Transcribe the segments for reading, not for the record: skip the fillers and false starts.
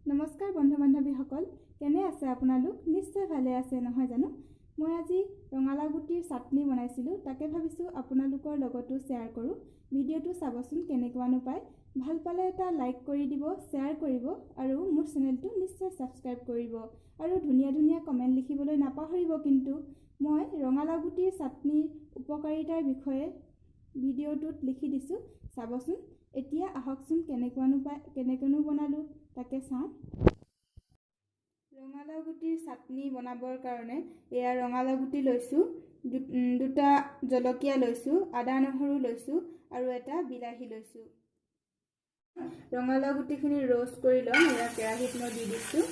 নমস্কাৰ বন্ধু বান্ধৱীসকল, কেনে আছে আপোনালোক? নিশ্চয় ভালে আছে নহয় জানো? মই আজি ৰঙালাও গুটিৰ চাটনি বনাইছিলোঁ, তাকে ভাবিছোঁ আপোনালোকৰ লগতো শ্বেয়াৰ কৰোঁ। ভিডিঅ'টো চাবচোন কেনেকুৱানো পায়। ভাল পালে এটা লাইক কৰি দিব, শ্বেয়াৰ কৰিব আৰু মোৰ চেনেলটো নিশ্চয় ছাবস্ক্ৰাইব কৰিব আৰু ধুনীয়া ধুনীয়া কমেণ্ট লিখিবলৈ নাপাহৰিব। কিন্তু মই ৰঙালাও গুটিৰ চাটনিৰ উপকাৰিতাৰ বিষয়ে ভিডিঅ'টোত লিখি দিছোঁ, চাবচোন। এতিয়া আহকচোন কেনেকৈনো বনালোঁ তাকে চাওঁ। ৰঙালাও গুটিৰ চাটনি বনাবৰ কাৰণে এয়া ৰঙালাও গুটি লৈছোঁ, দুটা জলকীয়া লৈছোঁ, আদা নহৰু লৈছোঁ আৰু এটা বিলাহী লৈছোঁ। ৰঙালাও গুটিখিনি ৰোষ্ট কৰি ল'ম। এয়া কেৰাহীত মই দি দিছোঁ।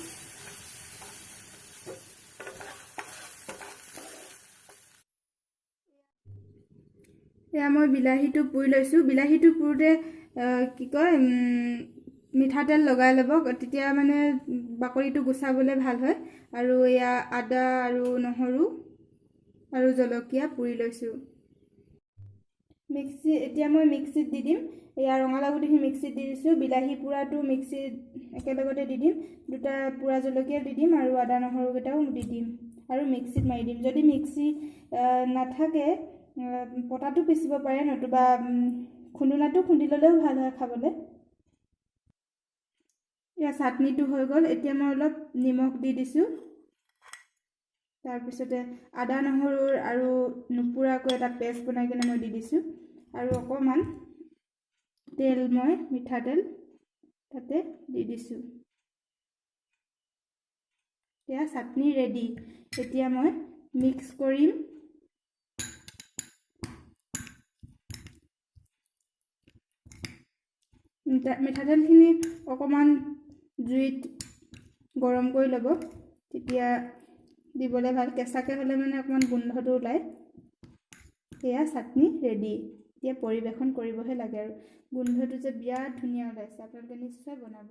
এয়া মই বিলাহীটো পুৰি লৈছোঁ। বিলাহীটো পুৰোঁতে মিঠাতেল লগাই ল'ব, তেতিয়া মানে বাকলিটো গুচাবলৈ ভাল হয়। আৰু এয়া আদা আৰু নহৰু আৰু জলকীয়া পুৰি লৈছোঁ। এতিয়া মই মিক্সিত দি দিম। এয়া ৰঙালাও গুটিখিনি মিক্সিত দি দিছোঁ, বিলাহী পুৰাটো মিক্সিত একেলগতে দি দিম, দুটা পুৰা জলকীয়া দি দিম আৰু আদা নহৰুকেইটাও দি দিম আৰু মিক্সিত মাৰি দিম। যদি মিক্সি নাথাকে পটাটো পিচিব পাৰে, নতুবা খুন্দুনাটো খুন্দি ল'লেও ভাল হয় খাবলৈ। এয়া চাটনিটো হৈ গ'ল। এতিয়া মই অলপ নিমখ দি দিছোঁ, তাৰপিছতে আদা নহৰুৰ আৰু নুপুৰাকৈ এটা পেষ্ট বনাই কিনে মই দি দিছোঁ আৰু অকণমান তেল, মই মিঠাতেল তাতে দি দিছোঁ। এয়া চাটনি ৰেডি। এতিয়া মই মিক্স কৰিম। মিঠাতেলখিনি অকণমান জুইত গৰম কৰি ল'ব, তেতিয়া দিবলৈ ভাল। কেঁচাকৈ হ'লে মানে অকণমান গোন্ধটো ওলায়। এয়া চাটনি ৰেডি। এতিয়া পৰিৱেশন কৰিবহে লাগে আৰু গোন্ধটো যে বিৰাট ধুনীয়া ওলাইছে, আপোনালোকে নিশ্চয় বনাব।